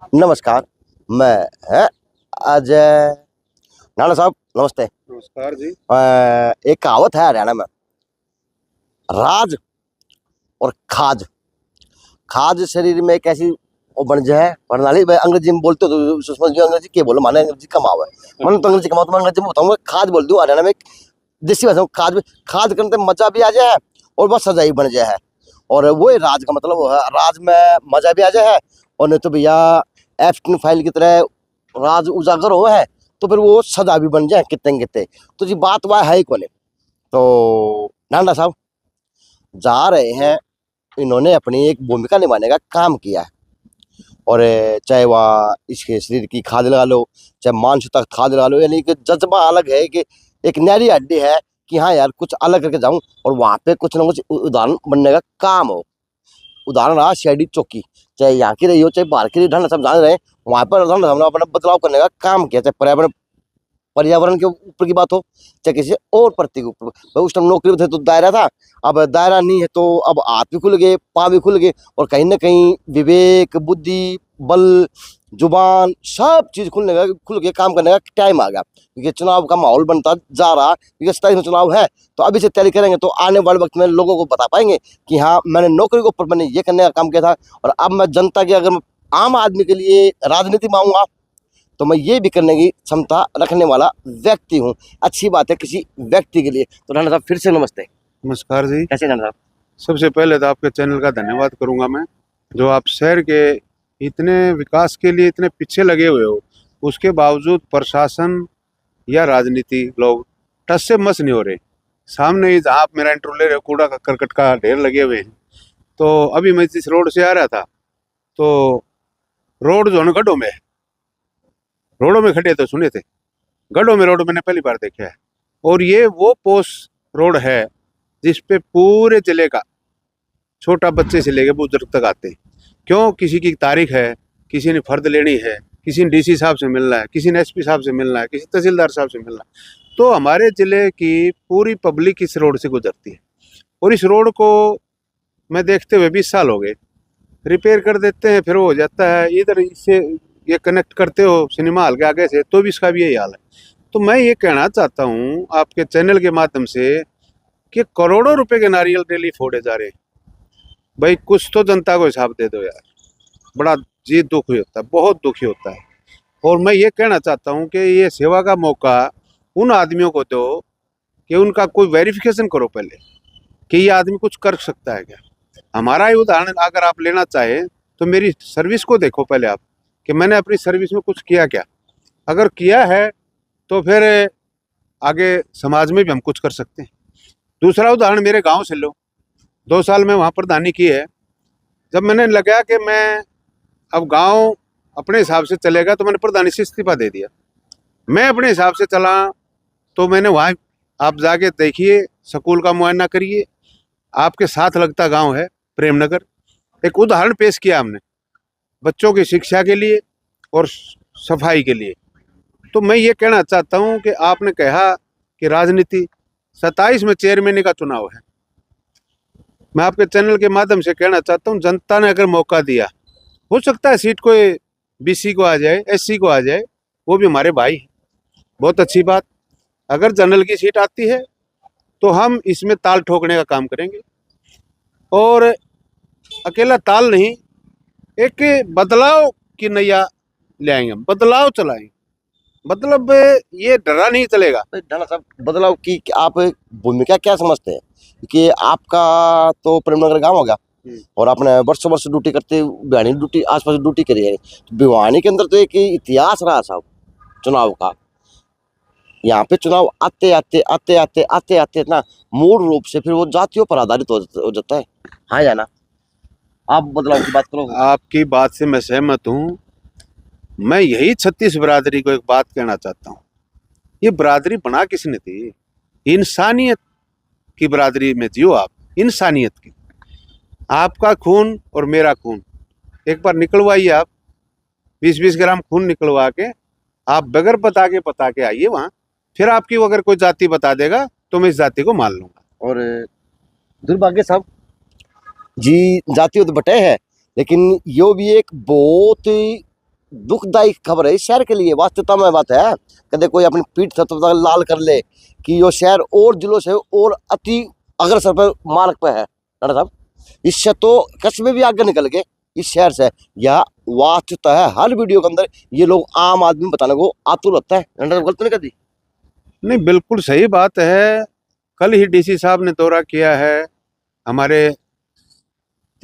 नमस्कार, मैं है अजय। नाना साहब नमस्ते। नमस्कार जी। एक कहावत है हरियाणा में, राज और खाज। खाज शरीर में एक ऐसी वो बन जाए प्रणाली, मैं अंग्रेजी में बोलते हो तो समझ जो अंग्रेजी के बोलो, माने अंग्रेजी कमाओ है, मैंने तो अंग्रेजी कमाओ तो मैं अंग्रेजी में बताऊंगा, खाज बोल दूं हरियाणा में। देसी भाषा में खाज, खाज करने में मजा भी आ जाए और बस सजा ही बन जाए है। और वो ही राज का मतलब वो है, राज में मजा भी आ जाए है। और नहीं तो भैया एफ फाइल की तरह राज उजागर हो है तो फिर वो सदा भी बन जाए कितने कितने। तो जी बात वह है ही कोने। तो नाना साहब जा रहे हैं, इन्होंने अपनी एक भूमिका निभाने का काम किया है। और चाहे वह इसके शरीर की खाद लगा लो, चाहे मांस तक खाद लगा लो, यानी कि जज्बा अलग है कि एक नहरी हड्डी है कि हाँ यार कुछ अलग करके जाऊं और वहां पे कुछ ना कुछ उदाहरण बनने का काम हो। उदाहरण रहा सीआईडी चौकी, चाहे यहाँ की रही हो चाहे बाहर की रही, ढंग सब जान रहे हैं वहां पर हमने अपना बदलाव करने का काम किया। चाहे पर्यावरण पर्यावरण के ऊपर की बात हो चाहे किसी और प्रति के ऊपर। भाई उस टाइम नौकरी में थे तो दायरा था, अब दायरा नहीं है तो अब हाथ भी खुल गए, पाँव भी खुल गए, और कहीं ना कहीं विवेक बुद्धि बल जुबान सब चीज खुल के काम करने का टाइम आ गया, क्योंकि चुनाव का माहौल बनता जा रहा, क्योंकि 27 में चुनाव है। तो अभी से तैयारी करेंगे तो आने वाले वक्त में लोगों को बता पाएंगे कि हाँ मैंने नौकरी के ऊपर मैंने ये करने का काम किया था, और अब मैं जनता की, अगर मैं आम आदमी के लिए राजनीति में आऊंगा तो मैं ये भी करने की क्षमता रखने वाला व्यक्ति हूँ। अच्छी बात है किसी व्यक्ति के लिए। तो राणा साहब फिर से नमस्ते। नमस्कार जी। कैसे राणा साहब? सबसे पहले तो आपके चैनल का धन्यवाद करूंगा मैं, जो आप शहर के इतने विकास के लिए इतने पीछे लगे हुए हो, उसके बावजूद प्रशासन या राजनीति लोग टस से मस नहीं हो रहे। सामने ही जहाँ आप मेरा इंटरव्यू ले रहे हो, कूड़ा का करकट का ढेर लगे हुए हैं। तो अभी मैं जिस रोड से आ रहा था तो रोड जो है गड्ढों में है, रोडों में खड्डे तो सुने थे, गड्ढों में रोड मैंने पहली बार देखा है। और ये वो पोस्ट रोड है जिस पे पूरे जिले का छोटा बच्चे से लेके बुजुर्ग तक आते हैं। क्यों? किसी की तारीख है, किसी ने फर्द लेनी है, किसी ने डीसी साहब से मिलना है, किसी ने एसपी साहब से मिलना है, किसी तहसीलदार साहब से मिलना है। तो हमारे जिले की पूरी पब्लिक इस रोड से गुजरती है, और इस रोड को मैं देखते हुए 20 साल हो गए। रिपेयर कर देते हैं, फिर वो हो जाता है। इधर इससे ये कनेक्ट करते हो सिनेमा हॉल के आगे से, तो भी इसका भी यही हाल है। तो मैं ये कहना चाहता हूँ आपके चैनल के माध्यम से कि करोड़ों रुपए के नारियल डेली फोड़े जा रहे हैं। भाई कुछ तो जनता को हिसाब दे दो यार। बड़ा जी दुखी होता है, बहुत दुखी होता है। और मैं ये कहना चाहता हूँ कि ये सेवा का मौका उन आदमियों को दो कि उनका कोई वेरिफिकेशन करो पहले कि ये आदमी कुछ कर सकता है क्या। हमारा ही उदाहरण अगर आप लेना चाहें तो मेरी सर्विस को देखो पहले आप, कि मैंने अपनी सर्विस में कुछ किया क्या। अगर किया है तो फिर आगे समाज में भी हम कुछ कर सकते हैं। दूसरा उदाहरण मेरे गांव से लो। 2 साल में वहाँ प्रधानी की है। जब मैंने लगा कि मैं अब गांव अपने हिसाब से चलेगा तो मैंने प्रधानी से इस्तीफा दे दिया। मैं अपने हिसाब से चला तो मैंने वहाँ, आप जाके देखिए, स्कूल का मुआयना करिए, आपके साथ लगता गांव है प्रेमनगर। एक उदाहरण पेश किया हमने बच्चों की शिक्षा के लिए और सफाई के लिए। तो मैं ये कहना चाहता हूँ कि आपने कहा कि राजनीति, 27 में चेयरमैन का चुनाव है। मैं आपके चैनल के माध्यम से कहना चाहता हूँ, जनता ने अगर मौका दिया, हो सकता है सीट कोई बीसी को आ जाए, एससी को आ जाए, वो भी हमारे भाई हैं, बहुत अच्छी बात। अगर जनरल की सीट आती है तो हम इसमें ताल ठोकने का काम करेंगे। और अकेला ताल नहीं, एक बदलाव की नैया ले आएंगे, हम बदलाव चलाएंगे। मतलब ये डरा नहीं चलेगा। राणा साहब बदलाव की आप भूमिका क्या समझते हैं? क्योंकि आपका तो प्रेमनगर गांव होगा और आपने वर्षों वर्ष ड्यूटी करते भिवानी ड्यूटी आसपास ड्यूटी करी है, तो भिवानी के अंदर तो एक इतिहास रहा साहब चुनाव का। यहाँ पे चुनाव आते आते आते आते आते आते ना मूल रूप से फिर वो जातियों पर आधारित हो जाता है। हाँ या ना? आप बदलाव की बात करो। आपकी बात से मैं सहमत हूँ। मैं यही 36 बिरादरी को एक बात कहना चाहता हूँ। ये बिरादरी बना किसने थी? इंसानियत की बिरादरी में जियो आप, इंसानियत की। आपका खून और मेरा खून एक बार निकलवाइए आप, 20-20 ग्राम खून निकलवा के आप बगैर पता के आइए वहाँ। फिर आपकी अगर कोई जाति बता देगा तो मैं इस जाति को मान लूंगा। और दुर्भाग्य साहब जी, जाति तो बटे है, लेकिन यो भी एक बहुत दुखदायी खबर है इस शहर के लिए। वास्तविकता में बात है, कदे कोई अपनी पीठ थपथपा लाल कर ले कि यो शहर और जुलूस है और अति अग्रसर पर मार्ग पे है राणा साहब। इससे तो कस्बे भी आगे निकल गए इस शहर से। यह वास्तविकता है, हर वीडियो के अंदर ये लोग आम आदमी बताने को आतुर होता है। राणा साहब गलत नहीं करती? नहीं, बिल्कुल सही बात है। कल ही डीसी साहब ने दौरा किया है हमारे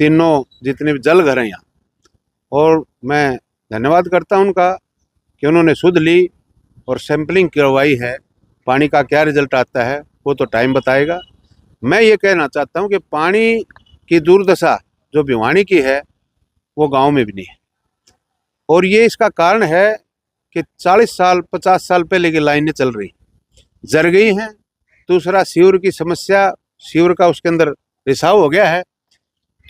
तीनों जितने भी जल घर हैं यहाँ, और मैं धन्यवाद करता हूँ उनका कि उन्होंने सुध ली और सैंपलिंग करवाई है। पानी का क्या रिजल्ट आता है वो तो टाइम बताएगा। मैं ये कहना चाहता हूँ कि पानी की दुर्दशा जो भिवानी की है वो गांव में भी नहीं है, और ये इसका कारण है कि 40 साल 50 साल पहले की लाइनें चल रही जर गई हैं। दूसरा, सीवर की समस्या, सीवर का उसके अंदर रिसाव हो गया है,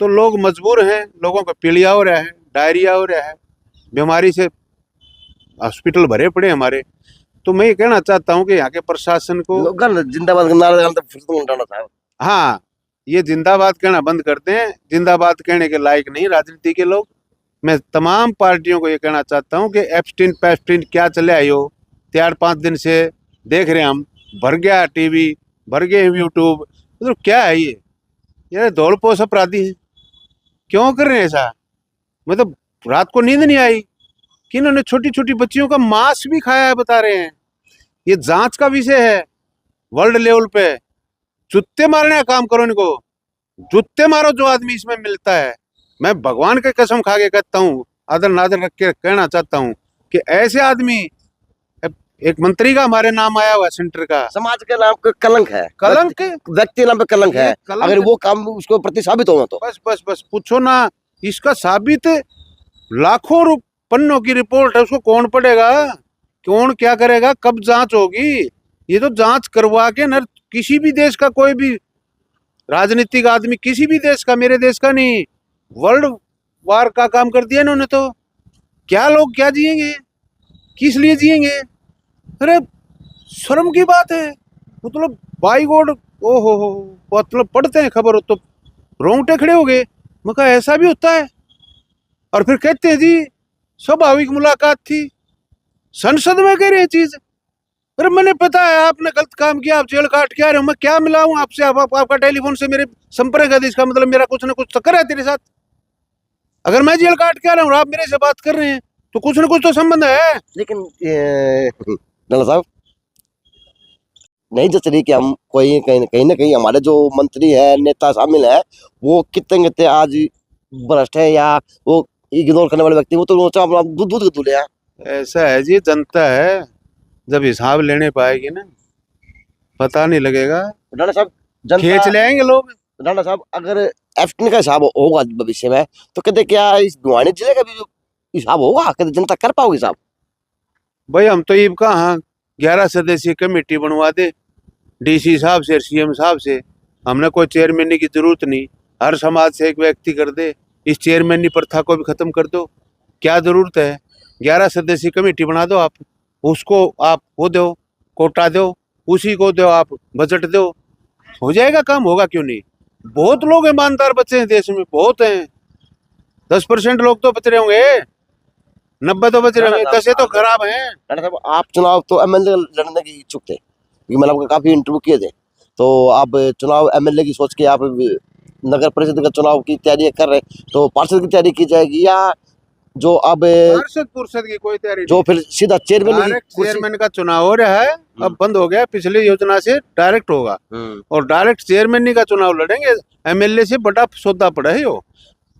तो लोग मजबूर हैं, लोगों को पीलिया हो रहा है, डायरिया हो रहा है, बीमारी से हॉस्पिटल भरे पड़े हमारे। तो मैं ये कहना चाहता हूँ कि यहाँ के प्रशासन को लोग जिंदाबाद का नारा लगाना तो फिर तो राणा साहब। हाँ, ये जिंदाबाद कहना बंद करते हैं। जिंदाबाद कहने के लायक नहीं राजनीति के लोग। मैं तमाम पार्टियों को ये कहना चाहता हूँ कि एप्स्टीन पैस्टीन क्या चले आई हो, 4-5 दिन से देख रहे हैं हम, भर गया टीवी, भर गए यूट्यूब, तो क्या है ये दौड़पोश अपराधी है। क्यों कर रहे हैं ऐसा? मतलब रात को नींद नहीं आई कि इन्होंने छोटी छोटी बच्चियों का मांस भी खाया है, बता रहे हैं। ये जांच का विषय है वर्ल्ड लेवल पे। जूते मारने का काम करो इनको, जूते मारो जो आदमी इसमें मिलता है। मैं भगवान की कसम खा के कहता हूँ, आदर नादर रख के कहना चाहता हूँ कि ऐसे आदमी, एक मंत्री का हमारे नाम आया हुआ सेंटर का, समाज के नाम पे कलंक है, कलंक, व्यक्ति के नाम पे कलंक है। कलंक अगर वो काम उसको प्रति साबित होगा तो बस बस बस पूछो ना। इसका साबित लाखों पन्नों की रिपोर्ट है, उसको कौन पढ़ेगा, कौन क्या करेगा, कब जांच होगी? ये तो जांच करवा के न, किसी भी देश का कोई भी राजनीतिक आदमी, किसी भी देश का, मेरे देश का नहीं, वर्ल्ड वार का काम कर दिया इन्होंने। तो क्या लोग क्या जिएंगे, किस लिए जिएंगे? अरे शर्म की बात है। मतलब बाई गॉड, ओ हो, मतलब पढ़ते हैं खबर तो रोंगटे खड़े हो गए। मैं कहा ऐसा भी होता है? और फिर कहते हैं जी स्वाभाविक मुलाकात थी, संसद में कह रहे हैं चीज। अरे मैंने पता है आपने गलत काम किया, आप जेल काट के आ रहे हो, मैं क्या मिलाऊं आपसे? आपका टेलीफोन से मेरे संपर्क है, इसका मतलब मेरा कुछ ना कुछ चक्कर है तेरे साथ। अगर मैं जेल काट के आ रहा हूँ और आप मेरे से बात कर रहे हैं तो कुछ ना कुछ तो संबंध है। लेकिन राणा साहब नहीं जच रही कि हम कोई कहीं ना कहीं हमारे जो मंत्री है, नेता शामिल है, वो कितने कितने आज भ्रष्ट है या वो इग्नोर करने वाले व्यक्ति, वो तो दूध दूध के दूल्हे हैं। ऐसा है जी, जनता है, जब हिसाब लेने पाएगी ना पता नहीं लगेगा, राणा साहब खींच लेंगे लोग। राणा साहब अगर एफ्टन का हिसाब होगा भविष्य में तो कहते क्या इस भिवानी जिले का भी हिसाब होगा? कहते जनता कर पाओगे हिसाब? भाई हम तो ये कहाँ 11 सदस्यीय कमेटी बनवा दे डीसी साहब से, सीएम साहब से। हमने कोई चेयरमैन की जरूरत नहीं, हर समाज से एक व्यक्ति कर दे, इस चेयरमैन प्रथा को भी खत्म कर दो। क्या जरूरत है? 11 सदस्यीय कमेटी बना दो आप, उसको आप वो दो, कोटा दो, उसी को दो आप बजट दो, हो जाएगा काम। होगा क्यों नहीं? बहुत लोग ईमानदार बचे हैं देश में, बहुत हैं। 10% लोग तो बच रहे होंगे, 90 तो बच रहे होंगे, 10 तो खराब हैं। राणा साहब आप चुनाव तो एमएलए लड़ने की इच्छुक थे, क्योंकि मैंने आपको काफी इंटरव्यू किए थे, तो आप चुनाव एमएलए की सोच के आप नगर परिषद का चुनाव की तैयारी कर रहे, तो पार्षद की तैयारी की जाएगी या जो अब पार्षद की कोई तैयारी जो फिर सीधा चेयरमैन का चुनाव हो रहा है, अब बंद हो गया, पिछली योजना से डायरेक्ट होगा और डायरेक्ट चेयरमैन का चुनाव लड़ेंगे। एमएलए से बड़ा सौदा पड़ा है वो।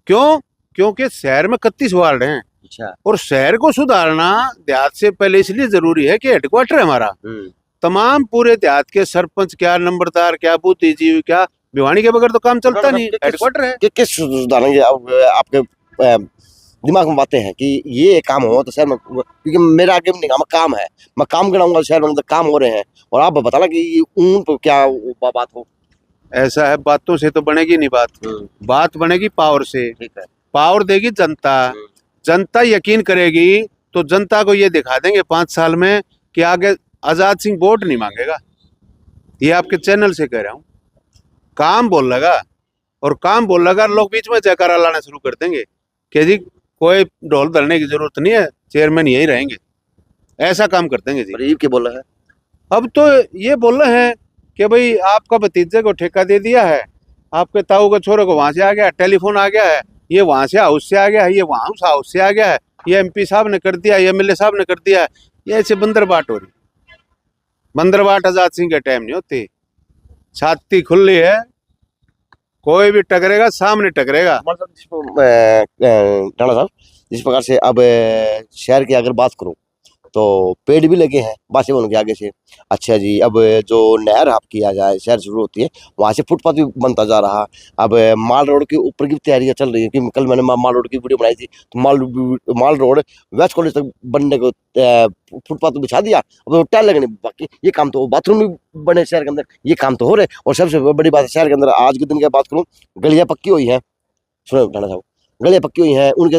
क्यों? क्योंकि शहर में 31 वार्ड हैं। अच्छा। और शहर को सुधारना देहात से पहले इसलिए जरूरी है कि हेडक्वार्टर है हमारा। तमाम पूरे देहात के सरपंच क्या, नंबरदार क्या, बुद्धिजीवी क्या, भिवानी के बगैर तो काम चलता नहीं, हेडक्वार्टर है। किस सुधारेंगे आपके दिमाग में बातें हैं कि ये काम हो तो शहर में? क्योंकि मेरा आगे नहीं काम है, मैं काम कराऊंगा शहर में, काम हो रहे हैं, और आप बताना कि ऊन तो क्या बात हो। ऐसा है, बातों से तो बनेगी नहीं बात, बात बनेगी पावर से। ठीक है, पावर देगी जनता, जनता यकीन करेगी तो जनता को ये दिखा देंगे 5 साल में कि आगे आजाद सिंह वोट नहीं मांगेगा। ये आपके चैनल से कह रहा हूँ। काम बोल लगा, और काम बोल लगा, लोग बीच में जयकारा लाना शुरू कर देंगे कि जी कोई ढोल धरने की जरूरत नहीं है, चेयरमैन यही रहेंगे, ऐसा काम कर देंगे जी। और ये क्या बोल रहा है? अब तो ये बोल रहे हैं कि भाई आपका भतीजे को ठेका दे दिया है, आपके ताऊ के छोरे को वहां से आ गया, टेलीफोन आ गया है, ये वहां से हाउस से आ गया है, ये वहां उस हाउस से आ गया है, ये MP साहब ने कर दिया, ये MLA साहब ने कर दिया है। ये ऐसे बंदरबाट हो रही। बंदरबाट आजाद सिंह के टाइम नहीं होती, छाती खुली है, कोई भी टकरेगा, सामने टकरेगा। राणा साहब, जिस प्रकार से अब शहर की अगर बात करूं तो पेड़ भी लगे हैं बासीवन के आगे से। अच्छा जी, अब जो नहर आपकी आ जाए शहर शुरू होती है वहाँ से फुटपाथ भी बनता जा रहा। अब माल रोड के ऊपर की तैयारियां चल रही है कि कल मैंने माल रोड की वीडियो बनाई थी, तो माल रोड वेस्ट कॉलेज तक बनने को फुटपाथ बिछा दिया। अब टाइल लगने बाकी, ये काम तो बाथरूम भी बने शहर के अंदर, ये काम तो हो रहे। और सबसे बड़ी बात है शहर के अंदर आज के दिन की बात करूँ, गलियाँ पक्की हुई हैं। सुनो राणा साहब, गलियाँ पक्की हुई हैं, उनके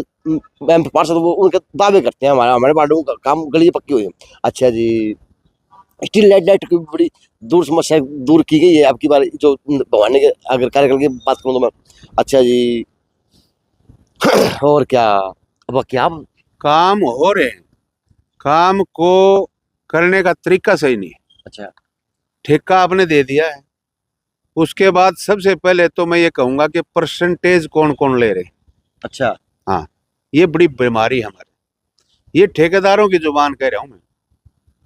MP पार्षद वो उनके दावे करते हैं, हमारे पार्टी का काम गलियाँ पक्की हुई है। अच्छा जी, स्टील लाइट की बड़ी दूर समस्या दूर की गई है आपकी बार जो भवानी के अगर कार्यक्रम की बात करूँ तो मैं। अच्छा जी और क्या, अब क्या काम हो रहे हैं, काम को करने का तरीका सही नहीं है। अच्छा, ठेका आपने दे दिया है, उसके बाद सबसे पहले तो मैं ये कहूंगा कि परसेंटेज कौन कौन ले रहे। अच्छा, हाँ, ये बड़ी बीमारी है हमारी। ये ठेकेदारों की जुबान कह रहा हूँ मैं,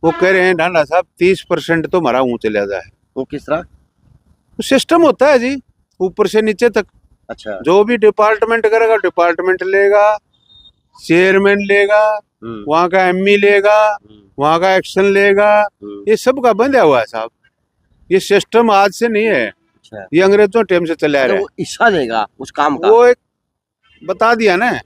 वो कह रहे हैं ढांडा साहब 30% तो हमारा ऊँच चला जाए। वो किस तरह? सिस्टम होता है जी, ऊपर से नीचे तक। अच्छा, जो भी डिपार्टमेंट करेगा, डिपार्टमेंट लेगा, चेयरमैन लेगा, वहाँ का ME लेगा, वहाँ का एक्शन लेगा, ये सब का बंधा हुआ है साहब। ये सिस्टम आज से नहीं है, अच्छा, ये अंग्रेजों टाइम से चला आ रहा है। वो हिस्सा देगा उस काम का। वो एक बता दिया ना,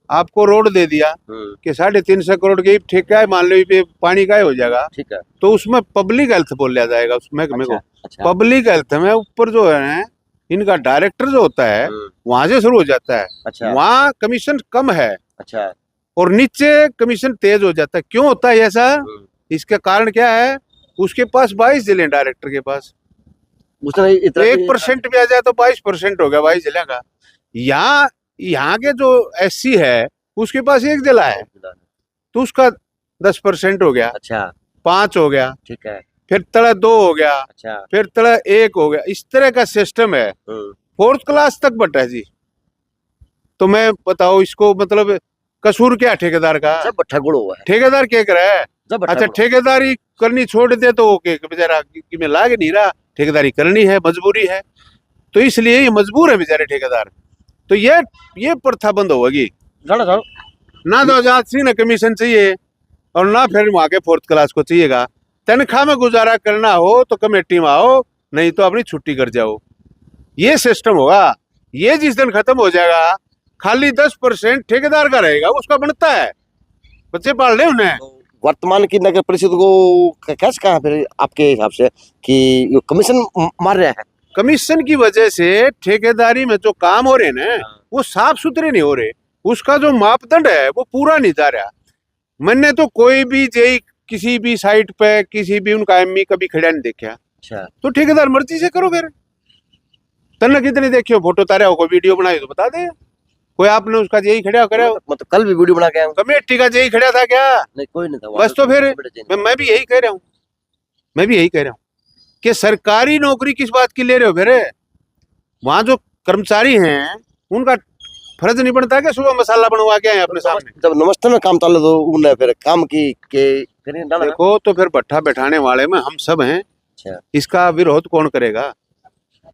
आपको रोड दे दिया कि 350 करोड़ की ठेका है, मान लो ये पानी का ही हो जाएगा, ठीक है। तो उसमें पब्लिक हेल्थ बोला जाएगा उस महकमे को। अच्छा, पब्लिक हेल्थ में ऊपर जो है इनका डायरेक्टर जो होता है वहां से शुरू हो जाता है। अच्छा, वहाँ कमीशन कम है अच्छा, और नीचे कमीशन तेज हो जाता है। क्यों होता है ऐसा? इसका कारण क्या है? उसके पास 22 जिले डायरेक्टर के पास, उसने इतना 1% भी आ जाए तो 22% हो गया 22 जिले का। यहाँ के जो SC है उसके पास 1 जिला है तो उसका 10% हो गया, अच्छा, 5 हो गया, ठीक है, फिर तड़ा 2 हो गया, अच्छा, फिर तड़ा 1 हो गया। इस तरह का सिस्टम है, 4th क्लास तक बटा है जी। तो मैं बताओ इसको मतलब कसूर क्या ठेकेदार का? सब भट्ठा गुड़ हुआ है, ठेकेदार क्या कर रहा है? सब भट्ठा अच्छा, गुड़। ठेकेदारी करनी छोड़ दे तो ओके, बेचारा कि मैं लाग नहीं रहा, ठेकेदारी करनी है, मजबूरी है, तो इसलिए ये मजबूर है बेचारे ठेकेदार। तो ये प्रथा बंद होगी राणा साहब, ना। तो आजाद सिंह ने कमीशन चाहिए और ना फिर वहां के 4th क्लास को चाहिएगा। तनख्वाह में गुजारा करना हो तो कमेटी में आओ, नहीं तो अपनी छुट्टी कर जाओ। ये सिस्टम होगा। ये जिस दिन खत्म हो जाएगा, खाली 10% ठेकेदार का रहेगा, उसका बनता है, बच्चे पाल रहे उन्हें। तो वर्तमान की नगर परिषद को कैसे कहा फिर आपके हिसाब से कि कमीशन मार रहा है? कमीशन की वजह से ठेकेदारी में जो काम हो रहे हैं ना, वो साफ सुथरे नहीं हो रहे, उसका जो मापदंड है वो पूरा नहीं जा रहा। मैंने तो कोई भी जेई किसी भी साइट पे किसी भी उनका ME कभी खड़ा नहीं देखा। अच्छा, तो ठेकेदार मर्जी से करो फिर। तन्ना कितने देखियो फोटो तारे हो, कोई वीडियो बनाई तो बता दे। कोई आपने उसका जेई खड़ा करे? मतलब कल भी वीडियो बना के आया हूं। कमेटी का जेई खड़ा था क्या? नहीं, कोई नहीं था। बस तो फिर मैं भी यही कह रहा हूँ, मैं भी यही कह रहा हूँ कि सरकारी नौकरी किस बात की ले रहे हो फिर? वहां जो कर्मचारी हैं उनका फर्ज नहीं बनता कि सुबह मसाला बनवा के आए अपने सामने? जब नमस्ते में काम चाले तो उन्हें फिर काम की के फिर डाला। देखो, तो फिर भट्ठा बैठाने वाले में हम सब हैं, अच्छा, इसका विरोध कौन करेगा?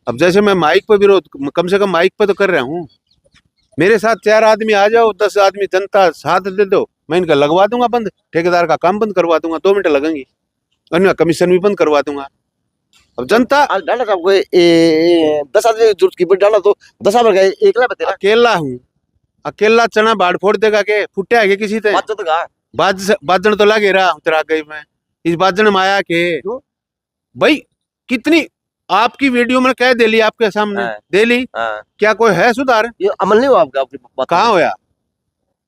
अब जैसे मैं माइक पर विरोध कम से कम माइक पर तो कर रहा हूँ, मेरे साथ 4 आदमी आ जाओ, 10 आदमी जनता साथ दे दो, मैं इनका लगवा दूंगा बंद, ठेकेदार का काम बंद करवा दूंगा, 2 मिनट लगेंगी, अन्य कमीशन भी बंद करवा दूंगा। अब जनता आज डाला साहब को 10 आदमी की जरूरत की, पर डाला तो 10 आदमी का एकला बतेरा अकेला हूँ, अकेला चना बाढ़ फोड़ देगा के फुटे आगे किसी ते बात तो गा बाजन तो लगे रहा उतरा गई मैं इस बाजन में आया के भाई कितनी आपकी वीडियो में कह दे ली आपके सामने, हाँ। दे ली, हाँ, क्या कोई है सुधार? ये अमल नहीं हुआ आपका? आपकी बात कहाँ होया,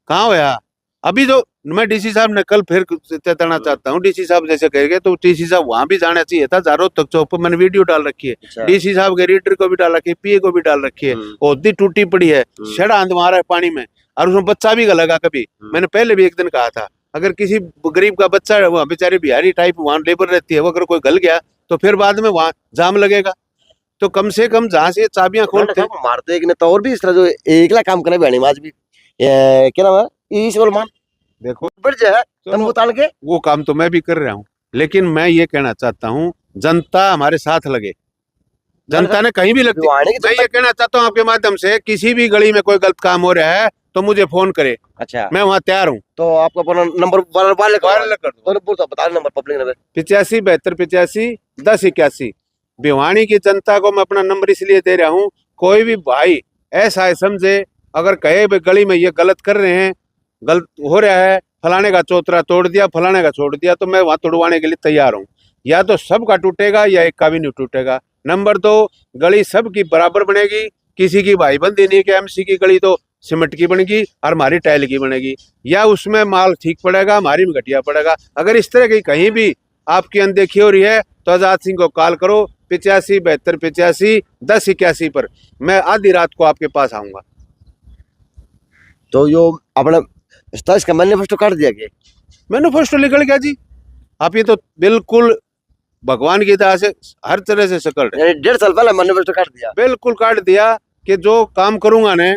कहाँ होया? अभी जो मैं DC साहब ने कल फिर चेताना चाहता हूँ, DC साहब जैसे कहेंगे तो DC साहब वहां भी जाना चाहिए था। चारों तक चौक पर मैंने वीडियो डाल रखी है, अच्छा, DC साहब के रीडर को भी डाल रखी है, PA को भी डाल रखी है। ओदी टूटी पड़ी है, छड़ा अंध मारा है पानी में और उसमें बच्चा भी गलेगा कभी। मैंने पहले भी एक दिन कहा था अगर किसी गरीब का बच्चा वहाँ बेचारे बिहारी टाइप वहाँ लेबर रहती है, वो अगर कोई गल गया तो फिर बाद में वहाँ जाम लगेगा। तो कम से कम जहाँ से चाबियां खोलते हैं, मारते एक नेता और भी इस तरह जो एकला काम करे बहनी आज भी क्या नाम है ईश्वर मान देखो बढ़ जाए तो तन उतार के वो काम तो मैं भी कर रहा हूँ, लेकिन मैं ये कहना चाहता हूँ जनता हमारे साथ लगे। जनता ने कहीं भी लगती, भिवानी की मैं ये कहना चाहता हूँ आपके माध्यम से, किसी भी गली में कोई गलत काम हो रहा है तो मुझे फोन करे, अच्छा मैं वहाँ तैयार हूँ। तो आपको अपना नंबर वायरल कर दो और बोल बता नंबर पब्लिक नंबर 85 72 85 10 81। भिवानी की जनता को मैं अपना नंबर इसलिए दे रहा हूँ, कोई भी भाई ऐसा है समझे, अगर कहे भाई गली में ये गलत कर रहे हैं, गलत हो रहा है, फलाने का चौतरा तोड़ दिया, फलाने का छोड़ दिया, तो मैं वहां तोड़वाने के लिए तैयार हूँ। या तो सबका टूटेगा या एक का भी नहीं टूटेगा। नंबर 2, गली सबकी बराबर बनेगी, किसी की भाईबंदी नहीं कि एमसी की गली तो सीमेंट की बनेगी और हमारी टाइल की बनेगी, या उसमें माल ठीक पड़ेगा हमारी में घटिया पड़ेगा। अगर इस तरह की कहीं भी आपकी अनदेखी हो रही है तो आजाद सिंह को कॉल करो 85 72 85 10 81 पर, मैं आधी रात को आपके पास आऊंगा। तो यो अपना 27 का मैनिफेस्टो काट दिया गया मैनिफेस्टो निकल गया जी। आप ये तो बिल्कुल भगवान की तरह से हर तरह से सकल रहे, यानी 1.5 साल पहले मैनिफेस्टो काट दिया बिल्कुल काट दिया कि जो काम करूंगा ने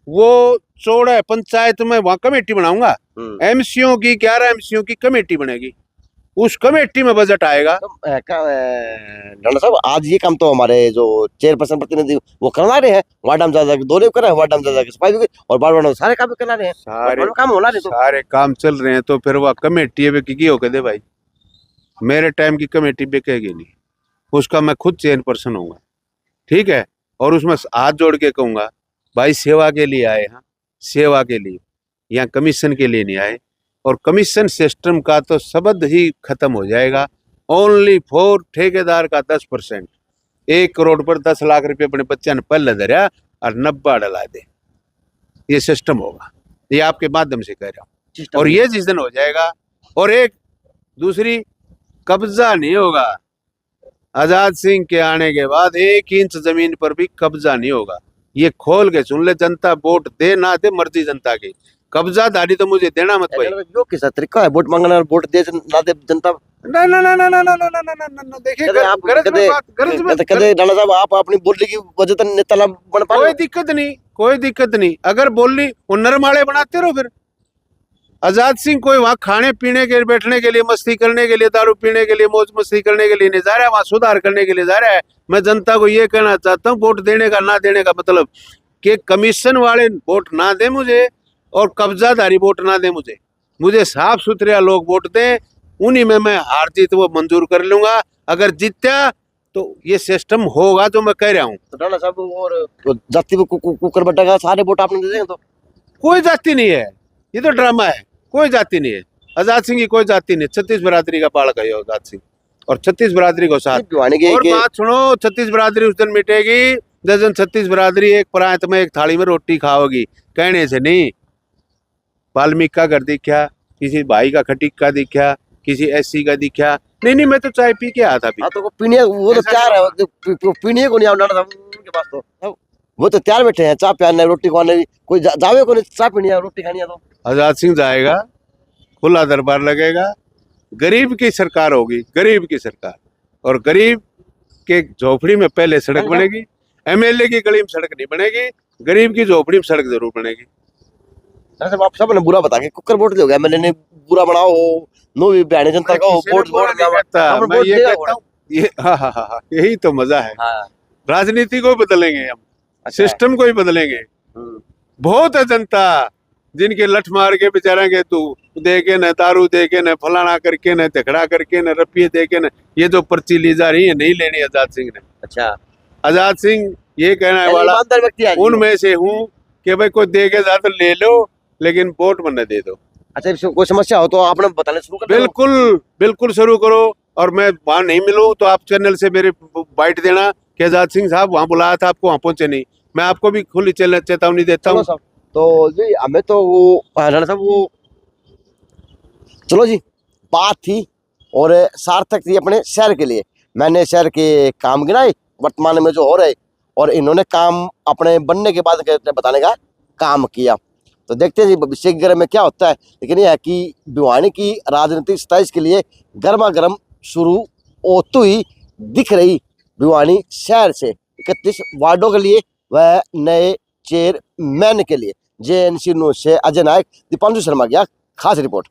वो चौड़ा पंचायत में वहां कमेटी बनाऊंगा, एमसीओ की 11 एमसीओ की कमेटी बनेगी, उस कमेटी में बजट आएगा। तो राणा साहब आज ये काम तो हमारे जो चेयरपर्सन प्रतिनिधि वो करवा रहे हैं, वार्ड में जा दौरे कर रहे हैं, वार्ड में जा सफाई भी और बार बार सारे काम करा रहे हैं, सारे काम होना नहीं तो सारे काम चल रहे हैं, तो फिर वह कमेटी है की हो के दे भाई, मेरे टाइम की कमेटी बिकेगी नहीं, उसका मैं खुद चेयरपर्सन होऊंगा, ठीक है। और उसमें हाथ जोड़ के कहूंगा भाई सेवा के लिए आए हैं, सेवा के लिए, यहाँ कमीशन के लिए नहीं आए। और कमीशन सिस्टम का तो शब्द ही खत्म हो जाएगा, ओनली फॉर ठेकेदार का 10%। 1 करोड़ पर 10 लाख रुपए अपने बच्चे ने पहले धरा और 90 डला दे, ये सिस्टम होगा, ये आपके माध्यम से कह रहा हूँ। और ये जिस दिन हो जाएगा, और एक दूसरी कब्जा नहीं होगा, आजाद सिंह के आने के बाद 1 इंच जमीन पर भी कब्जा नहीं होगा। ये खोल के सुन ले, जनता वोट दे ना दे मर्जी जनता की, कब्जादारी तो मुझे देना मत भाई। यो किसा तरीका है वोट मांगना और वोट दे ना दे जनता ना ना ना ना ना ना ना ना ना ना देखिए कदे राणा साहब आप अपनी बोली की वजह से नेता ना बन पा कोई दिक्कत नहीं, कोई दिक्कत नहीं। अगर बोली वो नरमाले बनाते रहो, फिर आजाद सिंह कोई वहाँ खाने पीने के बैठने के लिए, मस्ती करने के लिए, दारू पीने के लिए, मौज मस्ती करने के लिए नहीं जा रहा है, वहाँ सुधार करने के लिए जा रहा है। मैं जनता को ये कहना चाहता हूँ, वोट देने का ना देने का मतलब कि कमीशन वाले वोट ना दे मुझे और कब्जादारी वोट ना दे मुझे, मुझे साफ सुथरे लोग वोट दें, उन्हीं में मैं हार जीत वो मंजूर कर लूंगा। अगर जीत्या तो ये सिस्टम होगा जो मैं कह रहा हूँ। तो राणा साहब और जाति कुकर बटा का सारे वोट आपने दे देंगे तो कोई जाति नहीं है, ये तो ड्रामा है, कोई जाति नहीं है। आजाद सिंह की कोई जाति नहीं, 36 बिरादरी का बालक है आजाद सिंह, और 36 बिरादरी को साथ। और बात सुनो, 36 बिरादरी उस दिन मिटेगी जिस दिन 36 बिरादरी एक परांत में एक थाली में रोटी खाओगी, कहने से नहीं। वाल्मीकि का घर दिखा, किसी भाई का खटीक का दिखा, किसी एससी का दिखा, नहीं नहीं मैं तो चाय पी के आया था। तो पीने वो तो तैयार है, पीने को नहीं राणा साहब के पास, तो वो तो तैयार बैठे हैं, चाय पियाने रोटी खाने, कोई जावे को नहीं, चाय पीनी है रोटी खानी है। तो आजाद सिंह जाएगा, खुला दरबार लगेगा, गरीब की सरकार होगी, गरीब की सरकार, और गरीब के झोपड़ी में पहले सड़क बनेगी, एमएलए की गली में सड़क नहीं बनेगी, गरीब की झोपड़ी में सड़क जरूर बनेगी। आप सब ने बुरा बता के कुकर वोट दोगे, एमएलए ने बुरा बनाओ नो भी बयाने जनता का वोट मैं ये कहता हूँ, ये हाँ यही तो मजा है। राजनीति को बदलेंगे हम, सिस्टम को ही बदलेंगे। बहुत है जनता जिनके लठ मार के बेचारा के तू दे के न दारू दे के न फलाना करके न झगड़ा करके न रुपये दे के न, ये जो पर्ची ली जा रही है नहीं लेनी आजाद सिंह ने। अच्छा, आजाद सिंह ये कहने वाला उनमें से हूँ कि भाई कोई दे के ज्यादा ले लो लेकिन वोट मन दे दो। अच्छा, कोई समस्या हो तो आपने बताना शुरू कर। बिल्कुल बिल्कुल शुरू करो, और मैं वहां नहीं मिलूं तो आप चैनल से मेरे बाइट देना कि आजाद सिंह साहब वहां बुलाया था, आपको वहां पहुंचे नहीं। मैं आपको भी खुली चेतावनी देता हूँ। तो जी हमें तो वो राणा साहब वो चलो जी बात थी और सार्थक थी अपने शहर के लिए। मैंने शहर के काम गिनाए वर्तमान में जो हो रहे, और इन्होंने काम अपने बनने के बाद बताने का काम किया। तो देखते हैं जी भविष्य के में क्या होता है। लेकिन यह है कि भिवानी की राजनीतिक 27 के लिए गर्मा गर्म शुरू होती ही दिख रही। भिवानी शहर से 31 वार्डों के लिए वह नए चेयरमैन के लिए। JNC न्यूज से अजय नायक, दीपांशु शर्मा की खास रिपोर्ट।